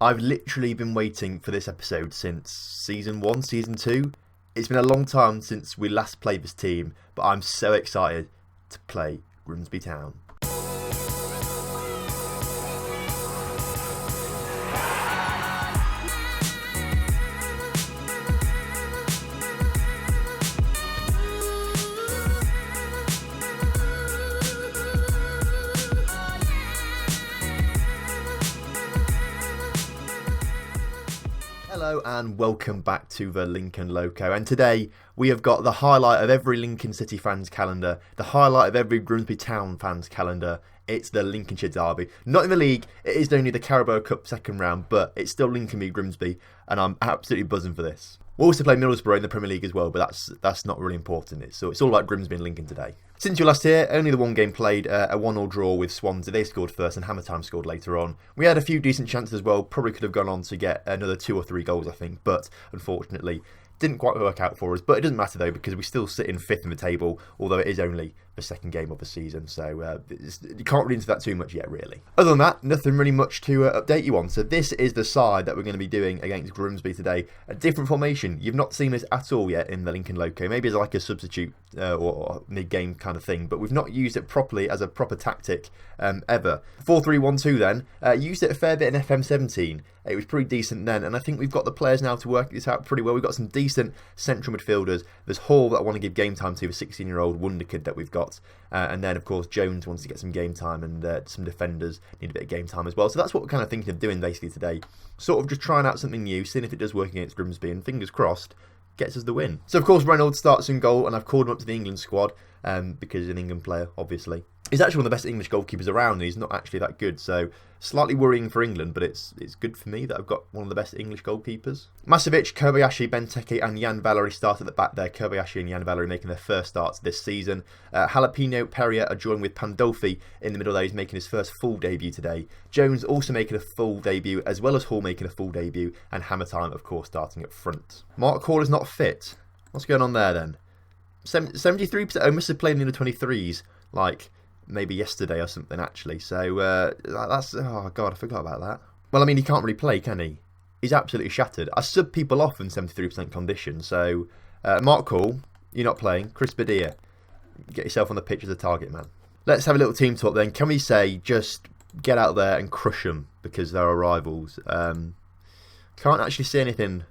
I've literally been waiting for this episode since Season 1, Season 2. It's been a long time since we last played this team, but I'm so excited to play Grimsby Town. Hello and welcome back to the Lincoln Loco, and today we have got the highlight of every Lincoln City fans calendar, the highlight of every Grimsby Town fans calendar. It's the Lincolnshire Derby. Not in the league, it is only the Caraboa Cup second round, but it's still Lincoln v Grimsby, and I'm absolutely buzzing for this. We'll also play Middlesbrough in the Premier League as well, but that's not really important. It's all about Grimsby and Lincoln today. Since you last here, only the one game played, a 1-1 draw with Swansea. They scored first and Hammer Time scored later on. We had a few decent chances as well, probably could have gone on to get another 2 or 3 goals I think, but unfortunately didn't quite work out for us. But it doesn't matter though, because we still sit in 5th in the table, although it is only the second game of the season, so you can't read into that too much yet really. Other than that, nothing really much to update you on. So this is the side that we're going to be doing against Grimsby today. A different formation. You've not seen this at all yet in the Lincoln Loco. Maybe as like a substitute or mid-game kind of thing, but we've not used it properly as a proper tactic ever. 4-3-1-2 then. Used it a fair bit in FM17. It was pretty decent then, and I think we've got the players now to work this out pretty well. We've got some decent central midfielders. There's Hall that I want to give game time to, the 16-year-old wonder kid that we've got. And then, of course, Jones wants to get some game time, and some defenders need a bit of game time as well. So that's what we're kind of thinking of doing basically today. Sort of just trying out something new, seeing if it does work against Grimsby, and fingers crossed, gets us the win. So, of course, Reynolds starts in goal, and I've called him up to the England squad because he's an England player, obviously. He's actually one of the best English goalkeepers around, and he's not actually that good, so slightly worrying for England, but it's good for me that I've got one of the best English goalkeepers. Masovic, Kobayashi, Benteke and Jan Valery start at the back there. Kobayashi and Jan Valery making their first starts this season. Jalapeno, Peria are joined with Pandolfi in the middle there. He's making his first full debut today. Jones also making a full debut, as well as Hall making a full debut, and Hammer Time, of course, starting up front. Mark Hall is not fit. What's going on there then? 73%. I must have played in the 23s, like maybe yesterday or something actually, so that's, oh god, I forgot about that. Well, I mean, he can't really play, can he? He's absolutely shattered. I sub people off in 73% condition, so Mark Hall, you're not playing. Chris Badia, get yourself on the pitch as a target man. Let's have a little team talk then. Can we say just get out there and crush them because they're our rivals? Can't actually see anything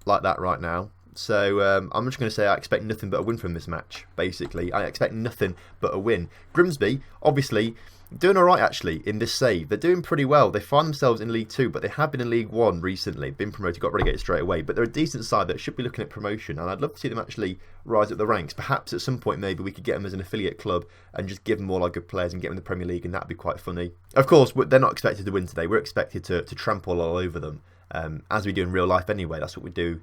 like that right now. So I'm just going to say I expect nothing but a win from this match, basically. I expect nothing but a win. Grimsby, obviously, doing alright actually in this save. They're doing pretty well. They find themselves in League 2, but they have been in League 1 recently. Been promoted, got relegated straight away. But they're a decent side that should be looking at promotion. And I'd love to see them actually rise up the ranks. Perhaps at some point maybe we could get them as an affiliate club and just give them all our good players and get them in the Premier League, and that'd be quite funny. Of course, they're not expected to win today. We're expected to trample all over them, as we do in real life anyway. That's what we do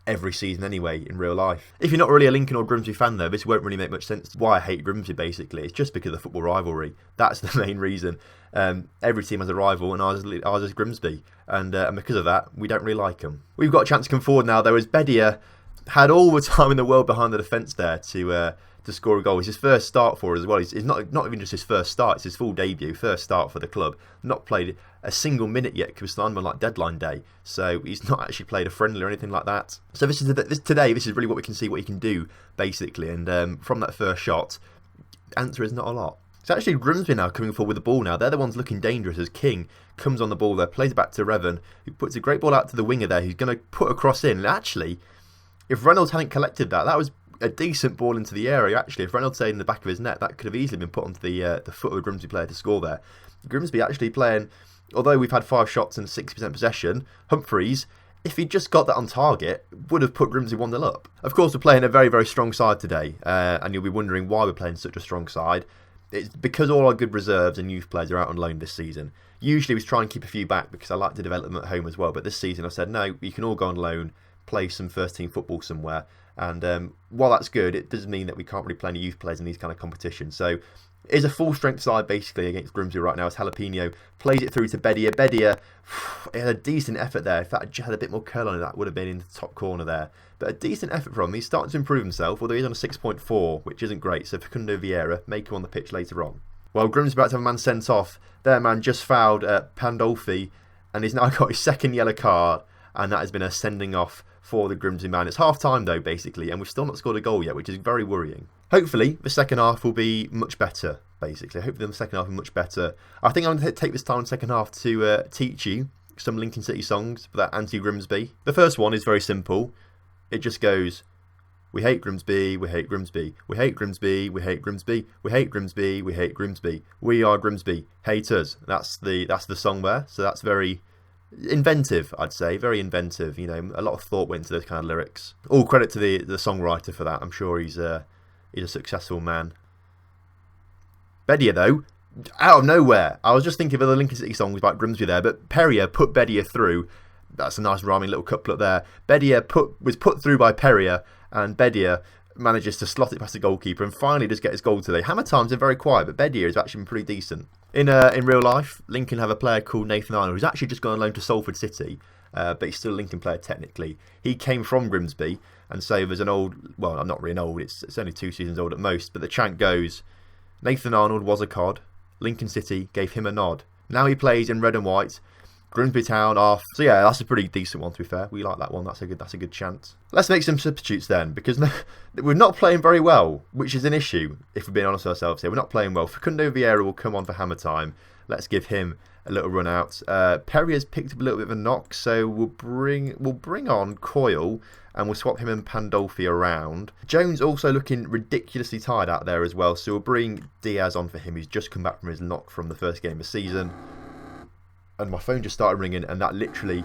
every season anyway in real life. If you're not really a Lincoln or Grimsby fan though, this won't really make much sense. Why I hate Grimsby basically, it's just because of the football rivalry. That's the main reason. Every team has a rival, and ours is Grimsby, and because of that we don't really like them. We've got a chance to come forward now though, as Bedia had all the time in the world behind the defence there to score a goal. It's his first start for us as well. It's not even just his first start, it's his full debut, first start for the club. Not played a single minute yet because we're starting on like deadline day, so he's not actually played a friendly or anything like that. So this is really what we can see what he can do basically, and from that first shot, the answer is not a lot. It's actually Grimsby now coming forward with the ball now. They're the ones looking dangerous as King comes on the ball there, plays it back to Revan, who puts a great ball out to the winger there, who's going to put a cross in. And actually, if Reynolds hadn't collected that was a decent ball into the area actually. If Reynolds stayed in the back of his net, that could have easily been put onto the foot of a Grimsby player to score there. Grimsby actually playing, although we've had 5 shots and 60% possession, Humphreys, if he'd just got that on target, would have put Grimsby 1-0 up. Of course, we're playing a very, very strong side today, and you'll be wondering why we're playing such a strong side. It's because all our good reserves and youth players are out on loan this season. Usually we try and keep a few back because I like to develop them at home as well, but this season I said no, you can all go on loan, play some first team football somewhere. And while that's good, it does mean that we can't really play any youth players in these kind of competitions. So is a full strength side basically against Grimsby right now as Jalapeno plays it through to Bedia. Bedia, it had a decent effort there. If that had a bit more curl on it, that would have been in the top corner there. But a decent effort from him. He's starting to improve himself, although he's on a 6.4, which isn't great. So Facundo Vieira, make him on the pitch later on. Well, Grim's about to have a man sent off. Their man just fouled Pandolfi, and he's now got his second yellow card, and that has been a sending off for the Grimsby man. It's half time though, basically, and we've still not scored a goal yet, which is very worrying. Hopefully the second half will be much better, basically. Hopefully the second half will be much better. I think I'm going to take this time in the second half to teach you some Lincoln City songs for that anti-Grimsby. The first one is very simple. It just goes, we hate Grimsby, we hate Grimsby, we hate Grimsby, we hate Grimsby, we hate Grimsby, we hate Grimsby, we are Grimsby, hate us. That's the song there. So that's very inventive, I'd say, very inventive. You know, a lot of thought went into those kind of lyrics. All credit to the songwriter for that. I'm sure he's a successful man. Bedia though, out of nowhere, I was just thinking of other Lincoln City songs about Grimsby there, but Perrier put Bedia through. That's a nice rhyming little couplet there. Bedia was put through by Perrier, and Bedia manages to slot it past the goalkeeper and finally does get his goal today. Hammer times are very quiet, but Bedia has actually been pretty decent. In real life, Lincoln have a player called Nathan Arnold, who's actually just gone on loan to Salford City, but he's still a Lincoln player technically. He came from Grimsby, and so there's an old, well, not really an old, it's only 2 seasons old at most, but the chant goes, Nathan Arnold was a cod, Lincoln City gave him a nod. Now he plays in red and white, Grimsby Town off. So yeah, that's a pretty decent one to be fair. We like that one. That's a good chant. Let's make some substitutes then, because we're not playing very well, which is an issue if we're being honest with ourselves here. We're not playing well. Facundo Vieira will come on for hammer time. Let's give him a little run out. Perrier's picked up a little bit of a knock, so we'll bring on Coyle and we'll swap him and Pandolfi around. Jones also looking ridiculously tired out there as well, so we'll bring Diaz on for him. He's just come back from his knock from the first game of the season. And my phone just started ringing, and that literally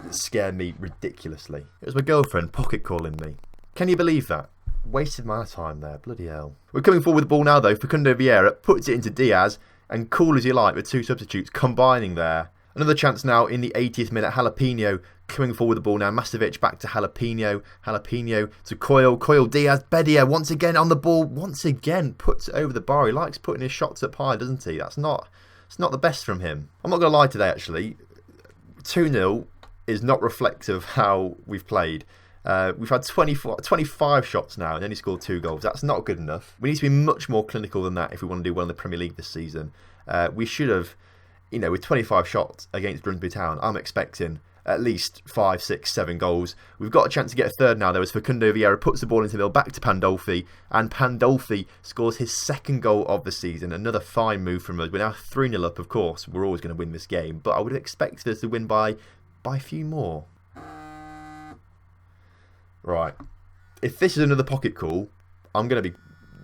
scared me ridiculously. It was my girlfriend pocket calling me. Can you believe that? Wasted my time there, bloody hell. We're coming forward with the ball now though. Facundo Vieira puts it into Diaz, and cool as you like with 2 substitutes combining there. Another chance now in the 80th minute. Jalapeno coming forward with the ball now. Mastovic back to Jalapeno. Jalapeno to Coyle. Coyle, Diaz, Bedia once again on the ball. Once again puts it over the bar. He likes putting his shots up high, doesn't he? It's not the best from him. I'm not going to lie today, actually. 2-0 is not reflective of how we've played. We've had 25 shots now and only scored 2 goals. That's not good enough. We need to be much more clinical than that if we want to do well in the Premier League this season. We should have, with 25 shots against Grimsby Town, I'm expecting at least 5, 6, 7 goals. We've got a chance to get a third now though as Facundo Vieira puts the ball into the middle back to Pandolfi, and Pandolfi scores his 2nd goal of the season. Another fine move from us. We're now 3-0 up, of course. We're always going to win this game, but I would have expected us to win by a few more. Right. If this is another pocket call, I'm going to be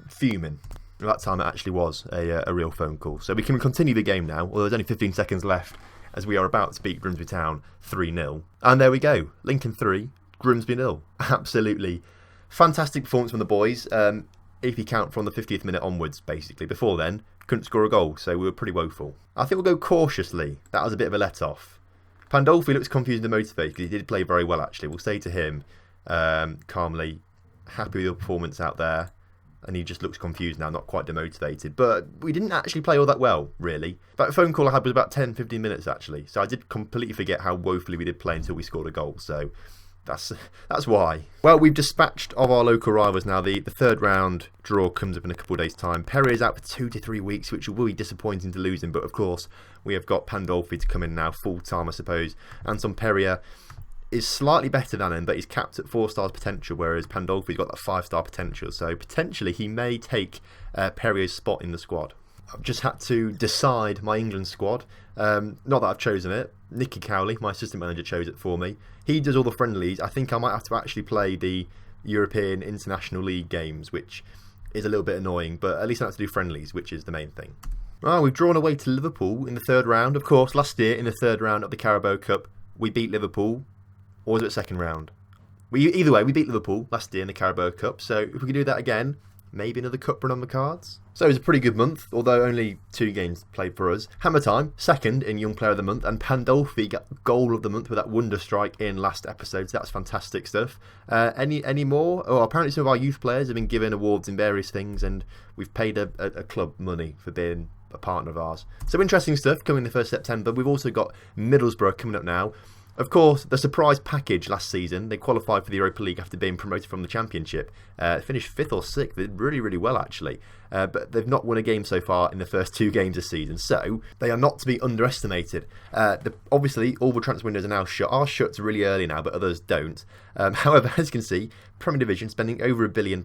fuming. That time it actually was a real phone call. So we can continue the game now, although there's only 15 seconds left, as we are about to beat Grimsby Town 3-0. And there we go. Lincoln 3, Grimsby 0. Absolutely fantastic performance from the boys. If you count from the 50th minute onwards, basically. Before then, couldn't score a goal, so we were pretty woeful. I think we'll go cautiously. That was a bit of a let-off. Pandolfi looks confused and motivated because he did play very well, actually. We'll say to him, calmly, happy with your performance out there. And he just looks confused now, not quite demotivated. But we didn't actually play all that well, really. That phone call I had was about 10-15 minutes, actually. So I did completely forget how woefully we did play until we scored a goal. So that's why. Well, we've dispatched of our local rivals now. The 3rd round draw comes up in a couple of days' time. Perrier's out for 2 to 3 weeks, which will be disappointing to lose him. But, of course, we have got Pandolfi to come in now full-time, I suppose. Anton Perrier is slightly better than him, but he's capped at 4 stars potential, whereas Pandolfi's got that 5-star potential. So potentially he may take Perrier's spot in the squad. I've just had to decide my England squad. Not that I've chosen it. Nicky Cowley, my assistant manager, chose it for me. He does all the friendlies. I think I might have to actually play the European International League games, which is a little bit annoying, but at least I have to do friendlies, which is the main thing. Well, we've drawn away to Liverpool in the 3rd round. Of course, last year in the 3rd round of the Caraboa Cup, we beat Liverpool. Or was it 2nd round? Either way, we beat Liverpool last year in the Caraboa Cup. So if we can do that again, maybe another cup run on the cards. So it was a pretty good month, although only 2 games played for us. Hammer time, 2nd in Young Player of the Month, and Pandolfi got Goal of the Month with that wonder strike in last episode. So that's fantastic stuff. Any more? Oh, apparently some of our youth players have been given awards in various things, and we've paid a club money for being a partner of ours. So interesting stuff coming the 1st September. We've also got Middlesbrough coming up now. Of course, the surprise package last season, they qualified for the Europa League after being promoted from the Championship. Finished 5th or 6th, they did really, really well actually. But they've not won a game so far in the first 2 games this season, so they are not to be underestimated. Obviously, all the transfer windows are now shut. Ours shuts really early now, but others don't. However, as you can see, Premier Division spending over £1 billion.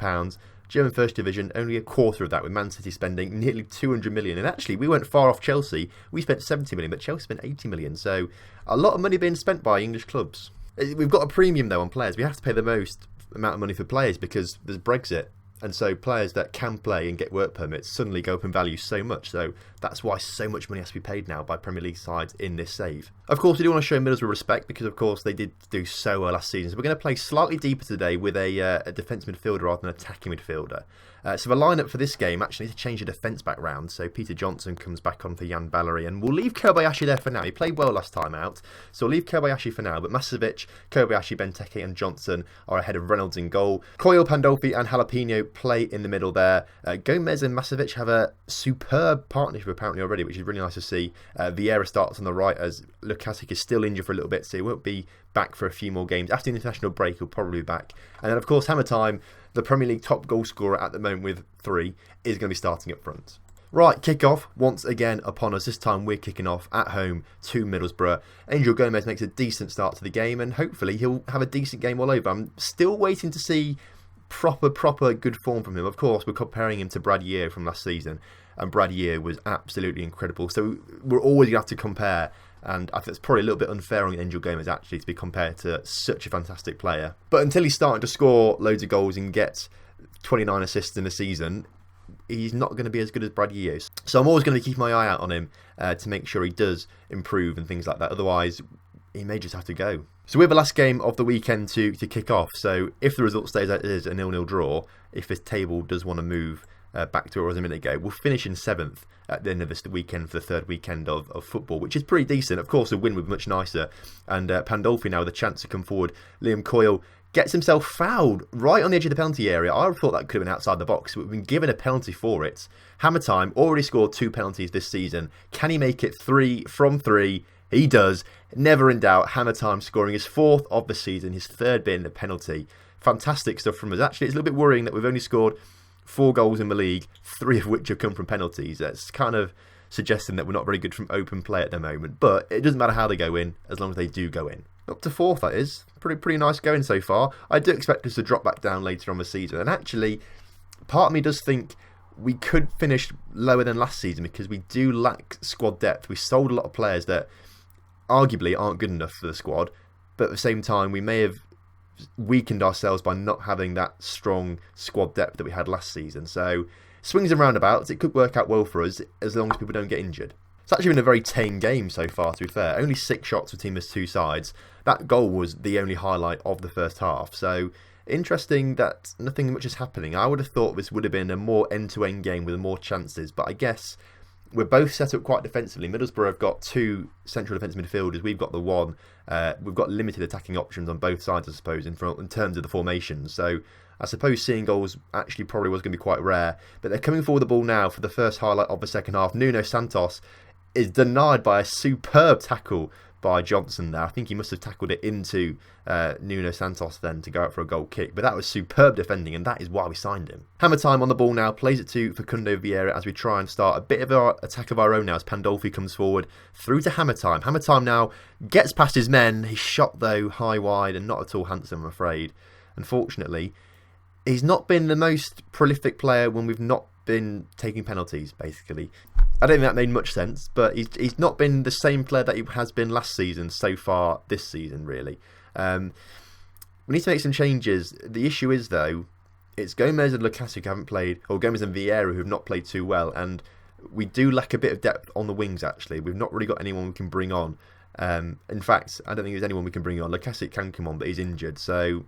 German First Division, only a quarter of that, with Man City spending nearly 200 million. And actually, we weren't far off Chelsea. We spent 70 million, but Chelsea spent 80 million. So a lot of money being spent by English clubs. We've got a premium, though, on players. We have to pay the most amount of money for players because there's Brexit. And so players that can play and get work permits suddenly go up in value so much. So that's why so much money has to be paid now by Premier League sides in this save. Of course, we do want to show Middlesbrough respect because, of course, they did do so well last season. So we're going to play slightly deeper today with a defence midfielder rather than an attacking midfielder. So the lineup for this game actually needs to change the defence back round. So Peter Johnson comes back on for Jan Ballery, and we'll leave Kobayashi there for now. He played well last time out, so we'll leave Kobayashi for now. But Masovic, Kobayashi, Benteke and Johnson are ahead of Reynolds in goal. Coyle, Pandolfi and Jalapeno play in the middle there. Gomez and Masovic have a superb partnership apparently already, which is really nice to see. Vieira starts on the right as Lukasic is still injured for a little bit, so he won't be back for a few more games. After the international break, he'll probably be back. And then, of course, Hammer Time, the Premier League top goal scorer at the moment with 3, is going to be starting up front. Right, kick-off once again upon us. This time we're kicking off at home to Middlesbrough. Angel Gomez makes a decent start to the game, and hopefully he'll have a decent game all over. I'm still waiting to see proper good form from him. Of course, we're comparing him to Brad Year from last season, and Brad Year was absolutely incredible. So we're always going to have to compare. And I think it's probably a little bit unfair on Angel Gomez actually to be compared to such a fantastic player. But until he's starting to score loads of goals and get 29 assists in a season, he's not going to be as good as Brad Yeo is. So I'm always going to keep my eye out on him to make sure he does improve and things like that. Otherwise, he may just have to go. So we have the last game of the weekend to kick off. So if the result stays as it is, a 0-0 draw, if this table does want to move back to where it was a minute ago, we'll finish in 7th at the end of this weekend for the 3rd weekend of football, which is pretty decent. Of course, a win would be much nicer. And Pandolfi now with a chance to come forward. Liam Coyle gets himself fouled right on the edge of the penalty area. I thought that could have been outside the box, but we've been given a penalty for it. Hammer Time already scored 2 penalties this season. Can he make it 3 from 3? He does. Never in doubt. Hammer Time scoring his 4th of the season, his 3rd being a penalty. Fantastic stuff from us. Actually, it's a little bit worrying that we've only scored 4 goals in the league, 3 of which have come from penalties. That's kind of suggesting that we're not very good from open play at the moment. But it doesn't matter how they go in, as long as they do go in. Up to 4th, that is. Pretty nice going so far. I do expect us to drop back down later on the season. And actually, part of me does think we could finish lower than last season because we do lack squad depth. We sold a lot of players that arguably aren't good enough for the squad. But at the same time, we may have weakened ourselves by not having that strong squad depth that we had last season. So swings and roundabouts, it could work out well for us as long as people don't get injured. It's actually been a very tame game so far, to be fair. Only 6 shots between the 2 sides. That goal was the only highlight of the first half. So interesting that nothing much is happening. I would have thought this would have been a more end-to-end game with more chances, but I guess we're both set up quite defensively. Middlesbrough have got 2 central defensive midfielders. We've got the 1. We've got limited attacking options on both sides, I suppose, in terms of the formations. So I suppose seeing goals actually probably was going to be quite rare. But they're coming forward the ball now for the first highlight of the second half. Nuno Santos is denied by a superb tackle by Johnson there. I think he must have tackled it into Nuno Santos then to go out for a goal kick. But that was superb defending, and that is why we signed him. Hammer Time on the ball now. Plays it to Facundo Vieira as we try and start a bit of an attack of our own now as Pandolfi comes forward through to Hammer Time. Hammer Time now gets past his men. His shot, though, high wide and not at all handsome, I'm afraid. Unfortunately, he's not been the most prolific player when we've not been taking penalties, basically. I don't think that made much sense, but he's not been the same player that he has been last season so far this season, really. We need to make some changes. The issue is, though, it's Gomez and Lukasic who haven't played, or Gomez and Vieira who have not played too well, and we do lack a bit of depth on the wings, actually. We've not really got anyone we can bring on. In fact, I don't think there's anyone we can bring on. Lukasic can come on, but he's injured, so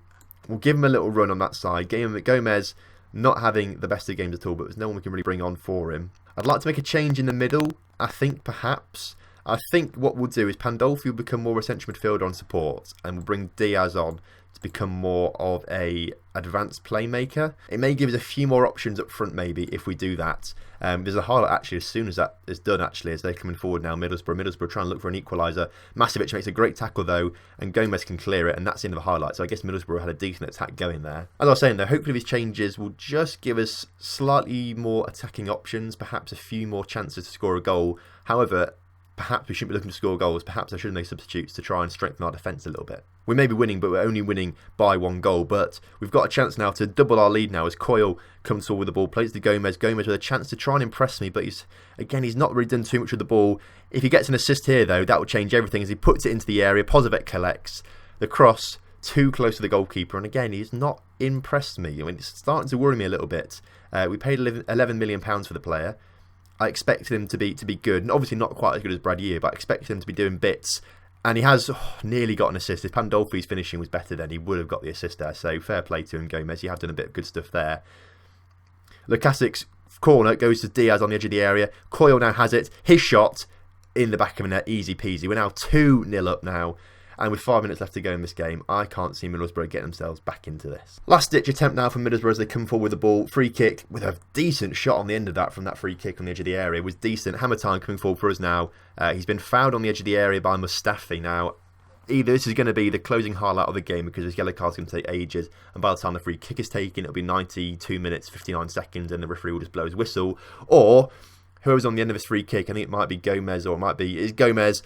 we'll give him a little run on that side. Gomez not having the best of games at all, but there's no one we can really bring on for him. I'd like to make a change in the middle. I think perhaps I think what we'll do is Pandolfi will become more a central midfielder on support, and we'll bring Diaz on to become more of a advanced playmaker. It may give us a few more options up front maybe if we do that. There's a highlight actually as soon as that is done actually, as they're coming forward now. Middlesbrough trying to look for an equaliser. Masevic makes a great tackle though, and Gomez can clear it, and that's the end of the highlight. So I guess Middlesbrough had a decent attack going there. As I was saying though, hopefully these changes will just give us slightly more attacking options, perhaps a few more chances to score a goal. However, perhaps we shouldn't be looking to score goals. Perhaps I should make substitutes to try and strengthen our defence a little bit. We may be winning, but we're only winning by 1 goal. But we've got a chance now to double our lead now as Coyle comes forward with the ball, plays to Gomez. Gomez with a chance to try and impress me, but he's not really done too much with the ball. If he gets an assist here, though, that will change everything as he puts it into the area. Pozovec collects the cross too close to the goalkeeper, and again, he's not impressed me. I mean, it's starting to worry me a little bit. We paid £11 million for the player. I expected him to be good, and obviously not quite as good as Brad Year, but I expected him to be doing bits, and he has nearly got an assist. If Pandolfi's finishing was better, then he would have got the assist there, so fair play to him, Gomez. You have done a bit of good stuff there. Lukasic's corner goes to Diaz on the edge of the area. Coyle now has it. His shot in the back of the net, easy peasy. We're now 2-0 up now. And with 5 minutes left to go in this game, I can't see Middlesbrough getting themselves back into this. Last ditch attempt now from Middlesbrough as they come forward with the ball. Free kick with a decent shot on the end of that from that free kick on the edge of the area. It was decent. Hammer time coming forward for us now. He's been fouled on the edge of the area by Mustafi now. Either this is going to be the closing highlight of the game because his yellow card's going to take ages, and by the time the free kick is taken, it'll be 92 minutes, 59 seconds, and the referee will just blow his whistle. Or whoever's on the end of his free kick, I think it might be Gomez, or it might be Gomez.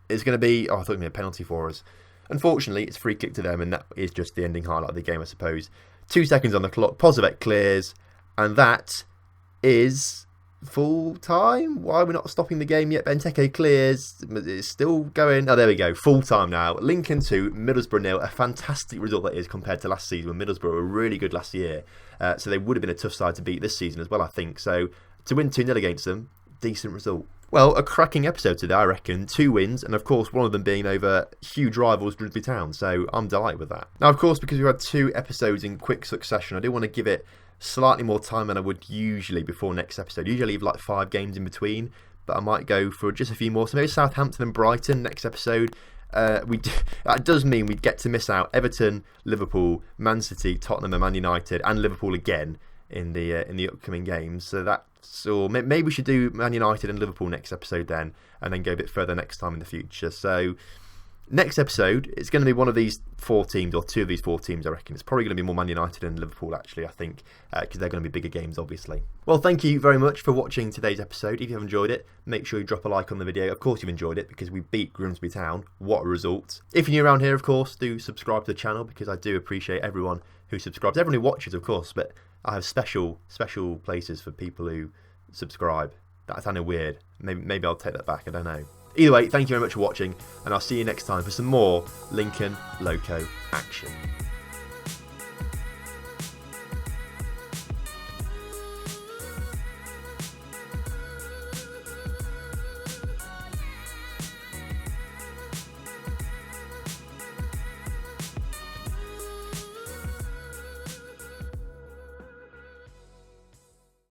It's going to be, I thought it would be a penalty for us. Unfortunately, it's free kick to them, and that is just the ending highlight of the game, I suppose. 2 seconds on the clock, Pozovec clears, and that is full time. Why are we not stopping the game yet? Benteke clears, it's still going. Oh, there we go, full time now. Lincoln 2, Middlesbrough 0. A fantastic result that is compared to last season when Middlesbrough were really good last year. So they would have been a tough side to beat this season as well, I think. So to win 2-0 against them, decent result. Well, a cracking episode today, I reckon. 2 wins, and of course, one of them being over huge rivals Grimsby Town, so I'm delighted with that. Now, of course, because we've had 2 episodes in quick succession, I do want to give it slightly more time than I would usually before next episode. Usually I leave like 5 games in between, but I might go for just a few more. So maybe Southampton and Brighton next episode. That does mean we'd get to miss out Everton, Liverpool, Man City, Tottenham and Man United, and Liverpool again in the upcoming games. So maybe we should do Man United and Liverpool next episode then, and then go a bit further next time in the future. So next episode, it's going to be one of these 4 teams, or 2 of these 4 teams, I reckon. It's probably going to be more Man United and Liverpool, actually, I think, because they're going to be bigger games, obviously. Well, thank you very much for watching today's episode. If you have enjoyed it, make sure you drop a like on the video. Of course you've enjoyed it, because we beat Grimsby Town. What a result. If you're new around here, of course, do subscribe to the channel, because I do appreciate everyone who subscribes. Everyone who watches, of course, but I have special places for people who subscribe. That sounded weird. Maybe I'll take that back, I don't know. Either way, thank you very much for watching, and I'll see you next time for some more Lincoln Loco action.